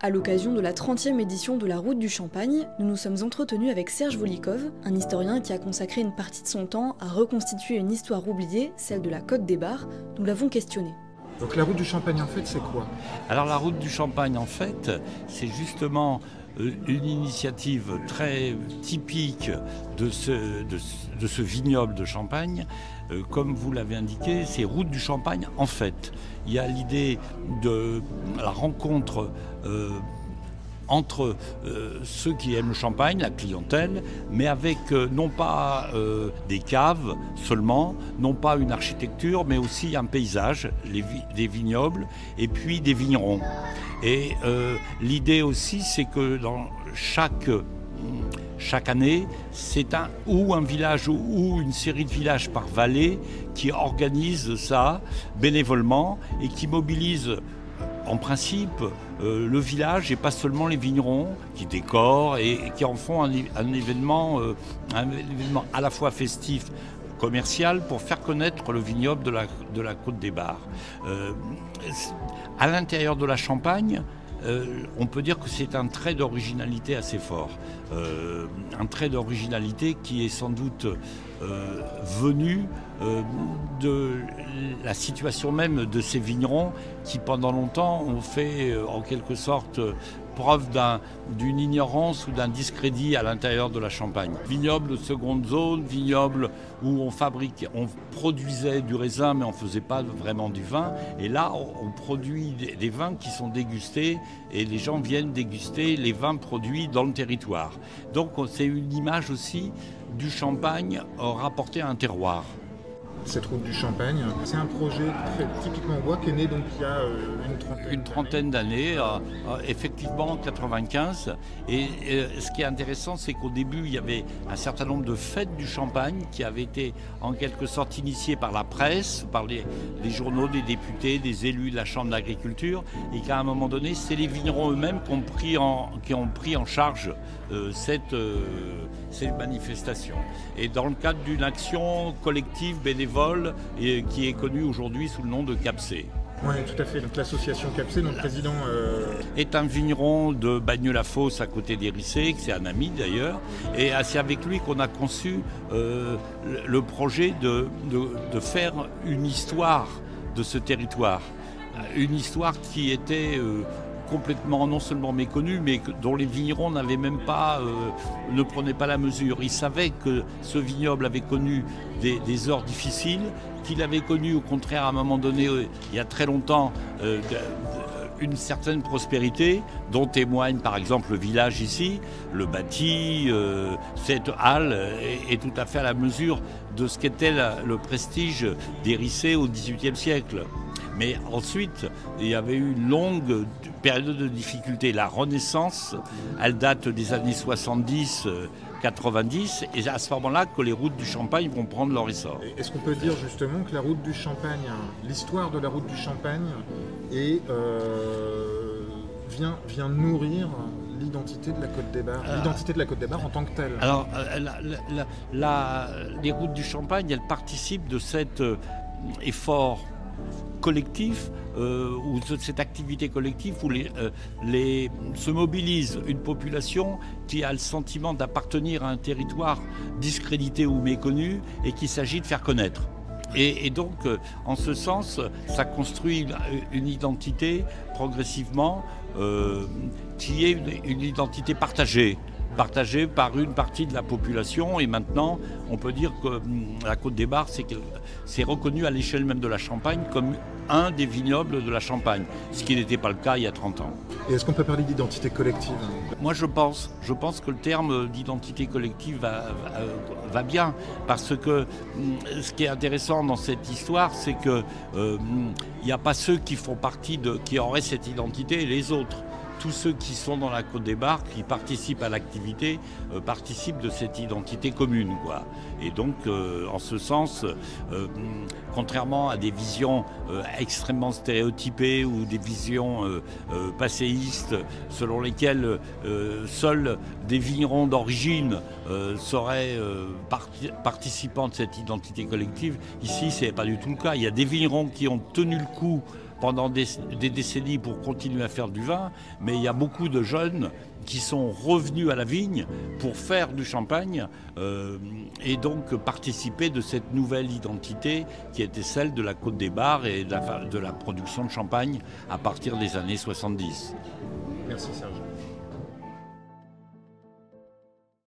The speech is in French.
À l'occasion de la 30e édition de la Route du Champagne, nous nous sommes entretenus avec Serge Volikov, un historien qui a consacré une partie de son temps à reconstituer une histoire oubliée, celle de la Côte des Bars. Nous l'avons questionné. Donc la Route du Champagne, en fait, c'est quoi? Alors la Route du Champagne, en fait, c'est justement une initiative très typique de ce vignoble de Champagne. Comme vous l'avez indiqué, c'est Route du Champagne en fait. Il y a l'idée de la rencontre entre ceux qui aiment le champagne, la clientèle, mais avec non pas des caves seulement, non pas une architecture, mais aussi un paysage, des vignobles et puis des vignerons. Et l'idée aussi, c'est que dans chaque année, c'est un village ou une série de villages par vallée qui organise ça bénévolement et qui mobilise en principe le village et pas seulement les vignerons qui décorent et qui en font un événement à la fois festif, commercial pour faire connaître le vignoble de la Côte des Bars. À l'intérieur de la Champagne, on peut dire que c'est un trait d'originalité assez fort. Un trait d'originalité qui est sans doute venu de la situation même de ces vignerons qui pendant longtemps ont fait en quelque sorte preuve d'une ignorance ou d'un discrédit à l'intérieur de la Champagne. Vignoble de seconde zone, vignoble où on produisait du raisin mais on ne faisait pas vraiment du vin. Et là, on produit des vins qui sont dégustés et les gens viennent déguster les vins produits dans le territoire. Donc c'est une image aussi du Champagne rapporté à un terroir. Cette Route du Champagne, c'est un projet très typiquement bois qui est né donc il y a une trentaine d'années, effectivement en 95. Et ce qui est intéressant, c'est qu'au début, il y avait un certain nombre de fêtes du Champagne qui avaient été en quelque sorte initiées par la presse, par les journaux des députés, des élus de la Chambre d'agriculture, et qu'à un moment donné, c'est les vignerons eux-mêmes qui ont pris en charge cette manifestation. Et dans le cadre d'une action collective bénévole et qui est connue aujourd'hui sous le nom de CAPC. Oui, tout à fait. Donc l'association CAPC, dont le président est un vigneron de Bagneux-la-Fosse à côté d'Hérissé, c'est un ami d'ailleurs. Et c'est avec lui qu'on a conçu le projet de faire une histoire de ce territoire. Une histoire qui était complètement non seulement méconnu, mais dont les vignerons n'avaient même pas, ne prenaient pas la mesure. Ils savaient que ce vignoble avait connu des heures difficiles, qu'il avait connu au contraire à un moment donné, il y a très longtemps, une certaine prospérité, dont témoigne par exemple le village ici, le bâti, cette halle est tout à fait à la mesure de ce qu'était le prestige d'Hérissé au XVIIIe siècle. Mais ensuite, il y avait eu une longue période de difficulté. La Renaissance, elle date des années 70, 90, et à ce moment-là que les routes du Champagne vont prendre leur essor. Est-ce qu'on peut dire justement que la Route du Champagne, l'histoire de la Route du Champagne vient nourrir l'identité de la Côte des Bars, l'identité de la Côte des Bars en tant que telle? Alors, les routes du Champagne, elles participent de cet effort collectif ou de cette activité collective où se mobilise une population qui a le sentiment d'appartenir à un territoire discrédité ou méconnu et qu'il s'agit de faire connaître. Et donc, en ce sens, ça construit une identité progressivement qui est une identité partagée par une partie de la population. Et maintenant, on peut dire que la Côte des Bars, c'est reconnu à l'échelle même de la Champagne comme un des vignobles de la Champagne, ce qui n'était pas le cas il y a 30 ans. Et est-ce qu'on peut parler d'identité collective? Moi, je pense que le terme d'identité collective va bien, parce que ce qui est intéressant dans cette histoire, c'est que il n'y a pas ceux qui font partie qui auraient cette identité et les autres. Tous ceux qui sont dans la Côte des Bars, qui participent à l'activité, participent de cette identité commune, quoi. Et donc, en ce sens, contrairement à des visions extrêmement stéréotypées ou des visions passéistes, selon lesquelles seuls des vignerons d'origine seraient participants de cette identité collective, ici, ce n'est pas du tout le cas. Il y a des vignerons qui ont tenu le coup pendant des décennies pour continuer à faire du vin, mais il y a beaucoup de jeunes qui sont revenus à la vigne pour faire du champagne et donc participer de cette nouvelle identité qui était celle de la Côte des Bars et de la production de champagne à partir des années 70. Merci Serge.